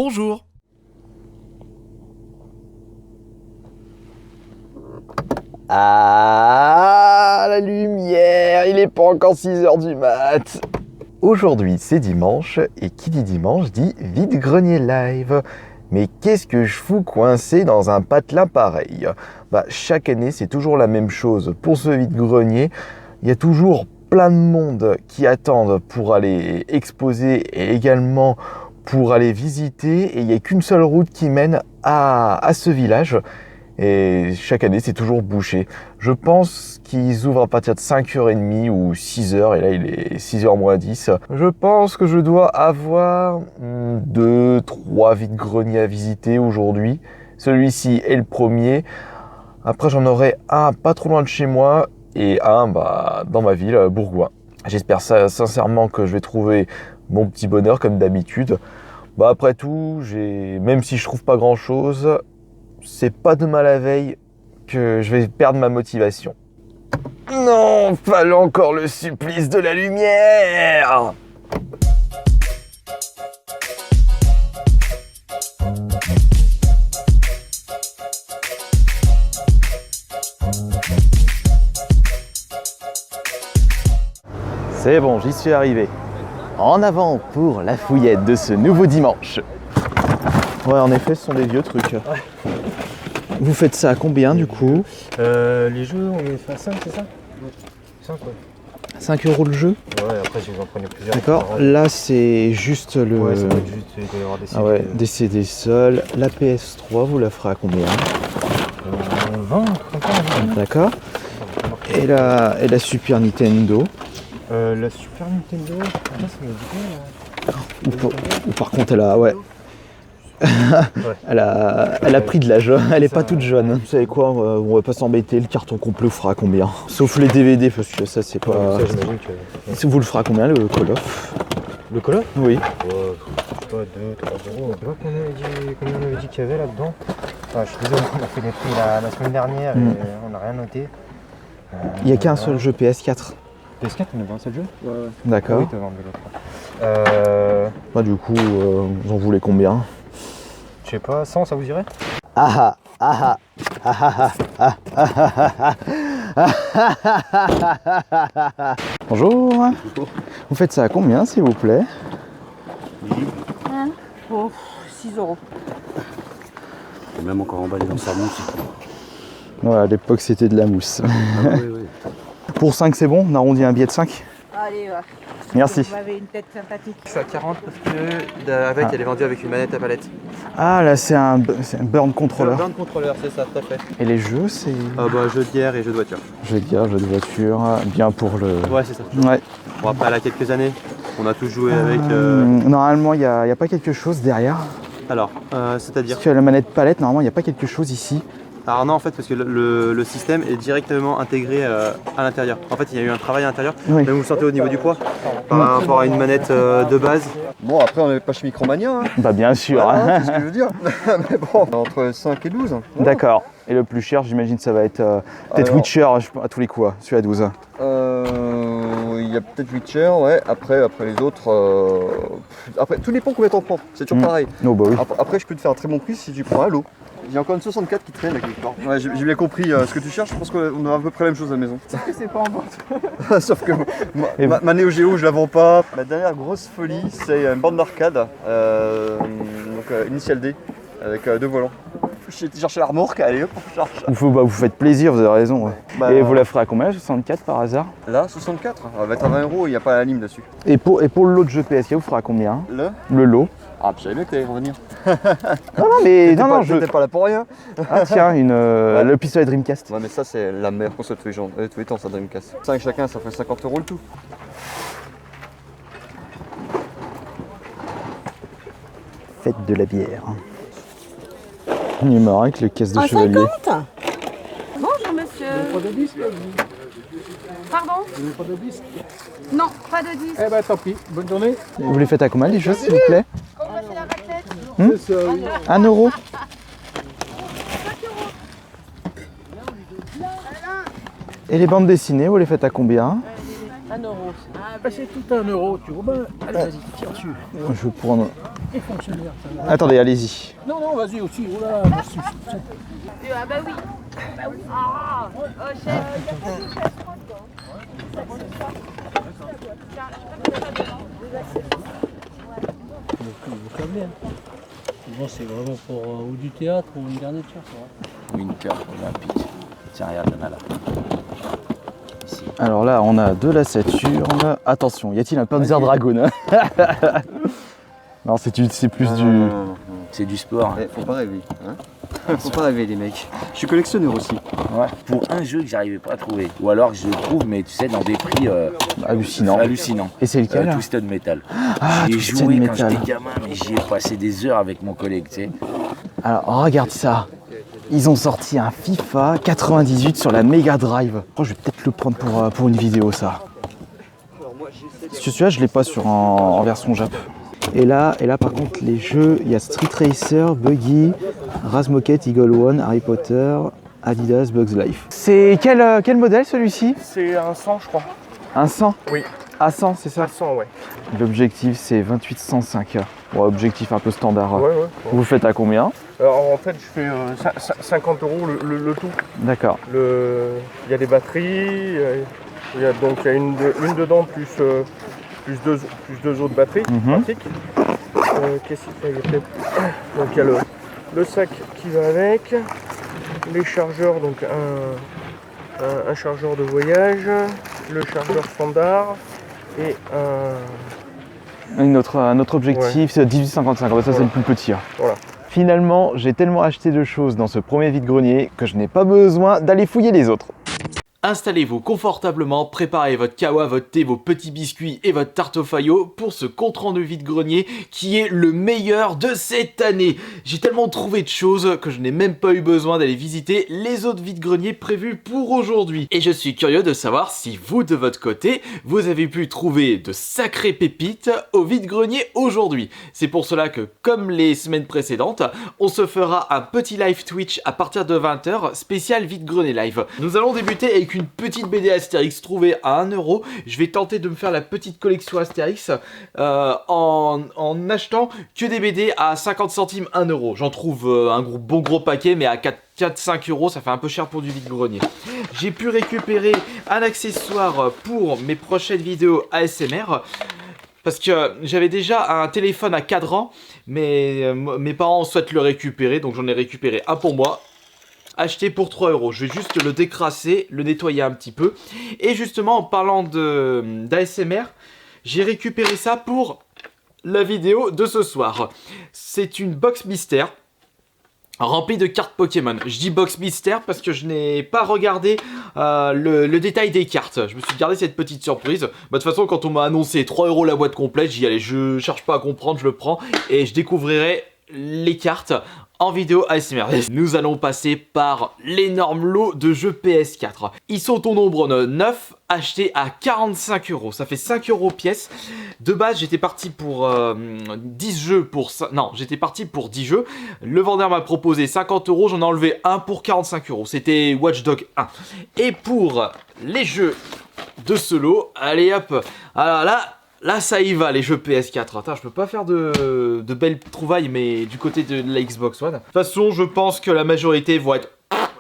Bonjour. Ah, la lumière, il est pas encore 6h du mat. Aujourd'hui, c'est dimanche, et qui dit dimanche dit vide-grenier live. Mais qu'est-ce que je fous coincé dans un patelin pareil? Chaque année, c'est toujours la même chose. Pour ce vide-grenier, il y a toujours plein de monde qui attendent pour aller exposer et également pour aller visiter. Et il n'y a qu'une seule route qui mène à ce village. Et chaque année, c'est toujours bouché. Je pense qu'ils ouvrent à partir de 5h30 ou 6h, et là, il est 6h moins 10. Je pense que je dois avoir 2-3 vide-greniers à visiter aujourd'hui. Celui-ci est le premier. Après, j'en aurai un pas trop loin de chez moi et un dans ma ville, Bourgoin. J'espère sincèrement que je vais trouver mon petit bonheur comme d'habitude. Après tout, même si je trouve pas grand-chose, c'est pas demain la veille que je vais perdre ma motivation. Non, fallait encore le supplice de la lumière. C'est bon, j'y suis arrivé. En avant pour la fouillette de ce nouveau dimanche. Ouais, en effet, ce sont des vieux trucs. Ouais. Vous faites ça à combien du coup? Les jeux, on les fait à 5, c'est ça? 5, ouais. 5 € le jeu? Ouais, après, si vous en prenez plusieurs. D'accord, là c'est juste le... Ouais, ça va être juste, il doit y avoir des CD. Ah ouais, des CD seuls. La PS3, vous la ferez à combien? 20, 30. D'accord. Et la Super Nintendo? La Super Nintendo, ça me dit quoi, là? Ou par contre, elle a... Ouais. Elle a pris de l'âge, elle est pas toute jeune. Vous savez quoi, on va pas s'embêter, le carton complet vous fera combien? Sauf les DVD, parce que ça c'est pas... Ça, j'imagine que... Si vous le ferez combien, le Call of? Le Call of? Oui. Je sais pas, 2-3 €. Tu vois combien on avait dit qu'il y avait là-dedans? Je suis désolé, on a fait les prix la semaine dernière et on n'a rien noté. Il n'y a qu'un seul jeu PS4. PS4, on avait un seul jeu? Ouais. D'accord. Oui, t'avais enlevé l'autre. Du coup, vous en voulez combien? Je sais pas, 100, ça vous irait? Bonjour. Vous faites ça à combien, s'il vous plaît? Oh, 6 €. Et même encore emballé dans sa mousse. Ouais, à l'époque, c'était de la mousse. Oui. Pour 5, c'est bon? On arrondit un billet de 5? Allez, ouais. Merci. Vous avez une tête sympathique. Je suis à 40 parce que avec elle est vendue avec une manette à palette. Ah, là, c'est un burn controller. Burn controller, c'est ça, tout à fait. Et les jeux, c'est... Jeu de guerre et jeu de voiture. Jeux de guerre, jeux de voiture, bien pour le... Ouais, c'est ça. Ouais. Bon, après, elle a quelques années, on a tous joué avec... Normalement, il n'y a pas quelque chose derrière. Alors, c'est-à-dire... Si tu as la manette palette, normalement, il n'y a pas quelque chose ici. Alors non, en fait, parce que le système est directement intégré à l'intérieur. En fait, il y a eu un travail à l'intérieur. Oui. Même vous le sentez au niveau du poids, par rapport à une manette de base. Bon, après, on n'est pas chez Micromania. Hein. Bien sûr. Voilà, c'est ce que je veux dire. Mais bon, entre 5 et 12. Voilà. D'accord. Et le plus cher, j'imagine, ça va être peut-être Witcher à tous les coups, celui à 12. Il y a peut-être Witcher, ouais. Après les autres... Après, tout dépend combien t'en prends. C'est toujours pareil. Oh, bah oui. Après, je peux te faire un très bon prix si tu prends un lot. Il y a encore une 64 qui traîne là quelque part. Ouais, j'ai bien compris ce que tu cherches. Je pense qu'on a à peu près la même chose à la maison. Sauf que c'est pas en vente. Sauf que ma Neo Geo, je la vends pas. Ma dernière grosse folie, c'est une borne d'arcade, Initial D, avec 2 volants. J'ai cherché la remorque, allez hop, on charge. Vous faites plaisir, vous avez raison. Ouais. Et vous la ferez à combien, 64 par hasard? Là, 64, elle va être à 20 €, il n'y a pas la lime dessus. Et pour le lot de jeux PSK, vous ferez à combien? Le lot? Ah, je savais bien que t'allais revenir. Non, T'étais pas là pour rien. Ah tiens, le pistolet Dreamcast. Ouais, mais ça, c'est la meilleure console de tous les temps, ça Dreamcast. 5 chacun, ça fait 50 € le tout. Fête de la bière. Numéro avec le caisse de chevalier. 50 Bonjour monsieur. Pas de disque, Pardon? pas de disque. Non, pas de 10. Eh ben tant pis, bonne journée. Vous les faites à combien les jeux, s'il vous plaît? C'est la raclette. C'est ça, oui. 1 €. Et les bandes dessinées, vous les faites à combien? 1 €. Ah ben c'est tout 1 €, tu vois bien. Allez, vas-y, tire dessus. Je vais prendre Et fonctionnaire. Ça va. Attendez, allez-y. Non, non, vas-y aussi. Oh là là, merci. Ah bah oui. Ah, oh, Vous câblez. Bon, c'est vraiment pour ou du théâtre ou une garniture. Winter olympique. Tiens, regarde, il y en a là. Ici. Alors là, on a de la Saturne. Attention, y a-t-il un Panzer Dragoon? Non, c'est plus du... C'est du sport. Hein. Faut pas rêver. Hein. Faut pas rêver les mecs. Je suis collectionneur aussi. Ouais. Pour un jeu que j'arrivais pas à trouver. Ou alors que je le trouve, mais tu sais, dans des prix hallucinants. Et c'est lequel? Twisted Metal. Ah, J'y ai Twisted joué quand Metal. j'étais gamin, mais j'y ai passé des heures avec mon collègue, tu sais. Alors, regarde ça. Ils ont sorti un FIFA 98 sur la Mega Drive. Oh, je vais peut-être le prendre pour une vidéo, ça. Parce que celui-là, je l'ai pas en version Jap. Et là, par contre, les jeux, il y a Street Racer, Buggy, Razmoket, Eagle One, Harry Potter, Adidas, Bugs Life. C'est quel modèle celui-ci? C'est un 100, je crois. Un 100? Oui. A100, c'est ça? Un 100, ouais. L'objectif, c'est 28-105. Ouais, objectif un peu standard. Ouais. Vous faites à combien? Alors en fait, je fais 50 € le tout. D'accord. Il y a des batteries, il y a une dedans plus deux autres batteries pratiques. Qu'est-ce qu'il y a peut-être? Donc il y a le sac qui va avec, les chargeurs, donc un chargeur de voyage, le chargeur standard et Un autre objectif, c'est 1855. Ça, c'est le plus petit. Hein. Voilà. Finalement, j'ai tellement acheté de choses dans ce premier vide-grenier que je n'ai pas besoin d'aller fouiller les autres. Installez-vous confortablement, préparez votre kawa, votre thé, vos petits biscuits et votre tarte au faillot pour ce compte-rendu vide-grenier qui est le meilleur de cette année. J'ai tellement trouvé de choses que je n'ai même pas eu besoin d'aller visiter les autres vide-greniers prévus pour aujourd'hui. Et je suis curieux de savoir si vous, de votre côté, vous avez pu trouver de sacrées pépites au vide-grenier aujourd'hui. C'est pour cela que, comme les semaines précédentes, on se fera un petit live Twitch à partir de 20 h spécial vide-grenier live. Nous allons débuter avec une petite BD Astérix trouvée à 1 €. Je vais tenter de me faire la petite collection Astérix en achetant que des BD à 50 centimes 1 €. J'en trouve un bon gros paquet, mais à 4-5 €, ça fait un peu cher pour du vide-grenier. J'ai pu récupérer un accessoire pour mes prochaines vidéos ASMR. Parce que j'avais déjà un téléphone à cadran, mais mes parents souhaitent le récupérer, donc j'en ai récupéré un pour moi. Acheté pour 3 €. Je vais juste le décrasser, le nettoyer un petit peu. Et justement, en parlant d'ASMR, j'ai récupéré ça pour la vidéo de ce soir. C'est une box mystère remplie de cartes Pokémon. Je dis box mystère parce que je n'ai pas regardé le détail des cartes. Je me suis gardé cette petite surprise. De toute façon, quand on m'a annoncé 3 € la boîte complète, j'y allais. Je cherche pas à comprendre, je le prends et je découvrirai les cartes en vidéo ASMR. Nous allons passer par l'énorme lot de jeux PS4. Ils sont au nombre de 9, achetés à 45 €. Ça fait 5 € pièce. De base, j'étais parti pour 10 jeux pour... Non, j'étais parti pour 10 jeux. Le vendeur m'a proposé 50 €, j'en ai enlevé un pour 45 €. C'était Watch Dogs 1. Et pour les jeux de ce lot, allez hop. Alors là, ça y va, les jeux PS4. Attends, je peux pas faire de belles trouvailles, mais du côté de la Xbox One. De toute façon, je pense que la majorité vont être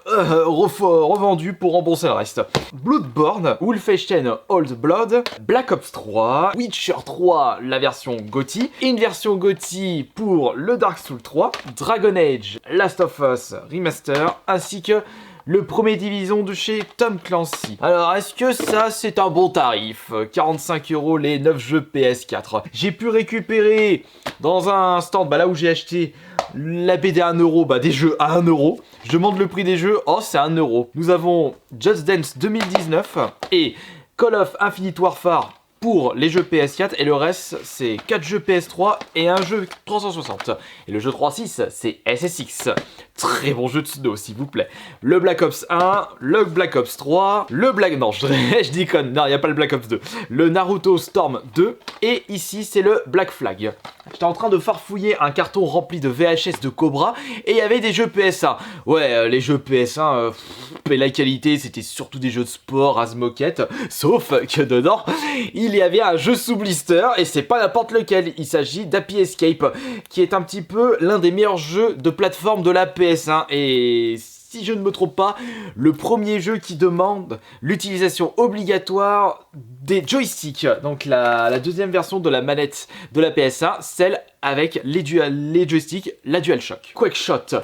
revendus pour rembourser le reste. Bloodborne, Wolfenstein Old Blood, Black Ops 3, Witcher 3, la version GOTY, une version GOTY pour le Dark Souls 3, Dragon Age, Last of Us Remaster, ainsi que le premier Division de chez Tom Clancy. Alors, est-ce que ça, c'est un bon tarif? 45 € les 9 jeux PS4. J'ai pu récupérer dans un stand, là où j'ai acheté la BD à 1 €, des jeux à 1 €. Je demande le prix des jeux, oh, c'est 1 €. Nous avons Just Dance 2019 et Call of Infinite Warfare pour les jeux PS4 et le reste c'est 4 jeux PS3 et un jeu 360. Et le jeu 3.6 c'est SSX. Très bon jeu de snow s'il vous plaît. Le Black Ops 1, le Black Ops 3, le Black... Non, je déconne, non, il n'y a pas le Black Ops 2. Le Naruto Storm 2 et ici c'est le Black Flag. J'étais en train de farfouiller un carton rempli de VHS de Cobra et il y avait des jeux PS1. Ouais, les jeux PS1, la qualité c'était surtout des jeux de sport, Razmoket, sauf que dedans, il il y avait un jeu sous blister, et c'est pas n'importe lequel, il s'agit d'Happy Escape, qui est un petit peu l'un des meilleurs jeux de plateforme de la PS1, et si je ne me trompe pas, le premier jeu qui demande l'utilisation obligatoire des joysticks, donc la deuxième version de la manette de la PS1, celle avec les joysticks, la DualShock. Quackshot.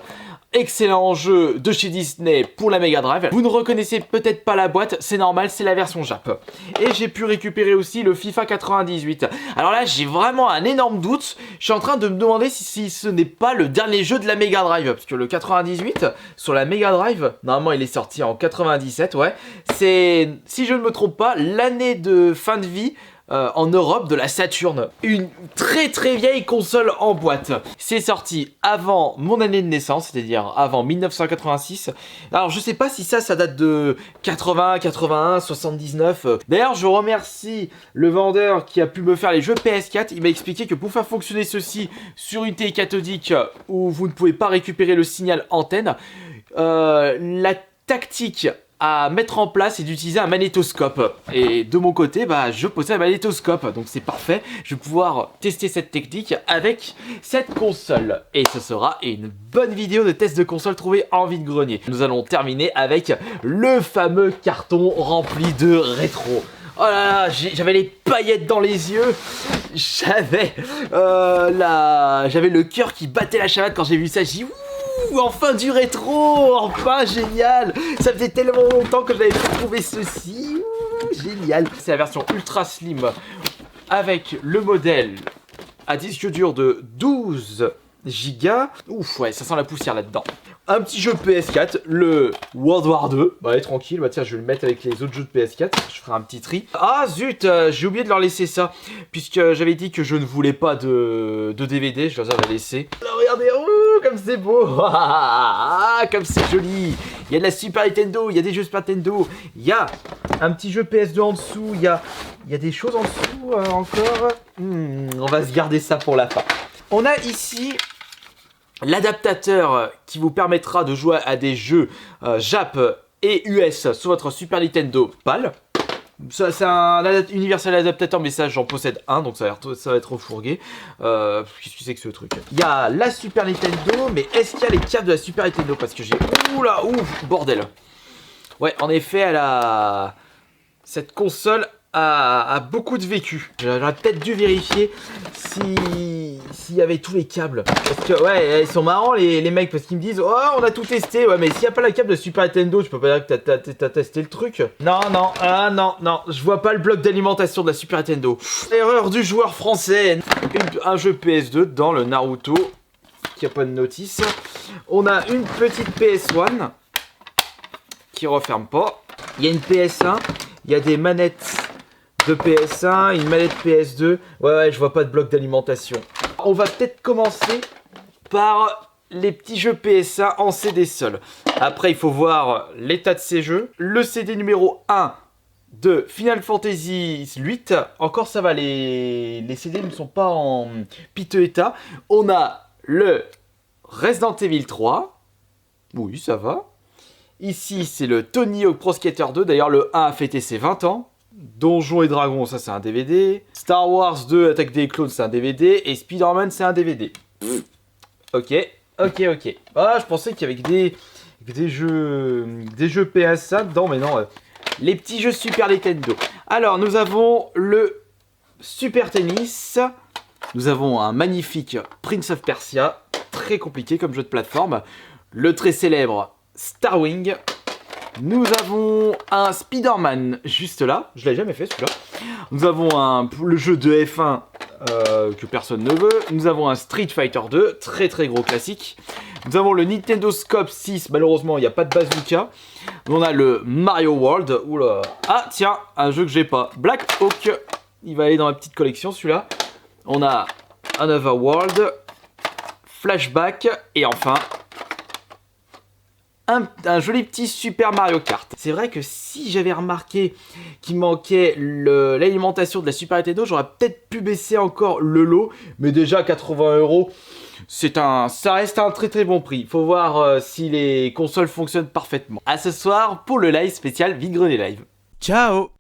Excellent jeu de chez Disney pour la Mega Drive. Vous ne reconnaissez peut-être pas la boîte, c'est normal, c'est la version Jap. Et j'ai pu récupérer aussi le FIFA 98. Alors là, j'ai vraiment un énorme doute. Je suis en train de me demander si ce n'est pas le dernier jeu de la Mega Drive. Parce que le 98, sur la Mega Drive, normalement il est sorti en 97, ouais. C'est, si je ne me trompe pas, l'année de fin de vie en Europe de la Saturn. Une très très vieille console en boîte. C'est sorti avant mon année de naissance, c'est-à-dire avant 1986. Alors je sais pas si ça date de 80, 81, 79. D'ailleurs je remercie le vendeur qui a pu me faire les jeux PS4. Il m'a expliqué que pour faire fonctionner ceci sur une télé cathodique où vous ne pouvez pas récupérer le signal antenne, la tactique à mettre en place et d'utiliser un magnétoscope. Et de mon côté, bah, je possède un magnétoscope, donc c'est parfait. Je vais pouvoir tester cette technique avec cette console. Et ce sera une bonne vidéo de test de console trouvée en vide-grenier. Nous allons terminer avec le fameux carton rempli de rétro. Oh là là, j'avais les paillettes dans les yeux. J'avais le cœur qui battait la chamade quand j'ai vu ça. J'ai dit enfin du rétro, enfin génial. Ça faisait tellement longtemps que j'avais pu trouver ceci. Génial. C'est la version ultra slim avec le modèle à disque dur de 12 Go. Ouf, ouais, ça sent la poussière là-dedans. Un petit jeu PS4, le World War 2. Bah, allez, tranquille, bah tiens, je vais le mettre avec les autres jeux de PS4. Je ferai un petit tri. Ah zut, j'ai oublié de leur laisser ça. Puisque j'avais dit que je ne voulais pas de DVD, je leur avais laissé. Alors, regardez, comme c'est beau. Comme c'est joli. Il y a de la Super Nintendo, il y a des jeux Super Nintendo. Il y a un petit jeu PS2 en dessous. Il y a des choses en dessous encore. On va se garder ça pour la fin. On a ici l'adaptateur qui vous permettra de jouer à des jeux Jap et US sur votre Super Nintendo PAL. C'est un Universal Adaptator, mais ça j'en possède un, donc ça va être refourgué. Qu'est-ce que c'est que ce truc? Il y a la Super Nintendo, mais est-ce qu'il y a les câbles de la Super Nintendo? Parce que j'ai... Oula, bordel. Ouais, en effet, cette console a beaucoup de vécu. J'aurais peut-être dû vérifier s'il y avait tous les câbles. Parce que ouais, ils sont marrants les mecs, parce qu'ils me disent oh on a tout testé, ouais mais s'il n'y a pas la câble de Super Nintendo, je peux pas dire que t'as testé le truc. Non, je vois pas le bloc d'alimentation de la Super Nintendo. Erreur du joueur français. Un jeu PS2 dans le Naruto, qui a pas de notice. On a une petite PS1 qui referme pas. Il y a une PS1, il y a des manettes de PS1, une manette PS2. Ouais, je vois pas de bloc d'alimentation. On va peut-être commencer par les petits jeux PS1 en CD seul. Après, il faut voir l'état de ces jeux. Le CD numéro 1 de Final Fantasy VIII. Encore ça va, les CD ne sont pas en piteux état. On a le Resident Evil 3. Oui, ça va. Ici, c'est le Tony Hawk Pro Skater 2. D'ailleurs, le 1 a fêté ses 20 ans. Donjons et Dragons, ça c'est un DVD. Star Wars 2, Attaque des Clones, c'est un DVD. Et Spider-Man, c'est un DVD. Ok. Ah, je pensais qu'il y avait des jeux PS1 dedans, mais non. Les petits jeux Super Nintendo. Alors, nous avons le Super Tennis. Nous avons un magnifique Prince of Persia. Très compliqué comme jeu de plateforme. Le très célèbre Star Wing. Nous avons un Spider-Man juste là. Je l'ai jamais fait celui-là. Nous avons le jeu de F1 que personne ne veut. Nous avons un Street Fighter 2. Très très gros classique. Nous avons le Nintendo Scope 6. Malheureusement, il n'y a pas de bazooka. On a le Mario World. Oula. Ah tiens, un jeu que j'ai pas. Black Hawk. Il va aller dans ma petite collection celui-là. On a Another World. Flashback. Et enfin... Un joli petit Super Mario Kart. C'est vrai que si j'avais remarqué qu'il manquait l'alimentation de la Super Nintendo, j'aurais peut-être pu baisser encore le lot. Mais déjà 80 €, ça reste un très très bon prix. Il faut voir si les consoles fonctionnent parfaitement. À ce soir pour le live spécial Vide-Grenier Live. Ciao!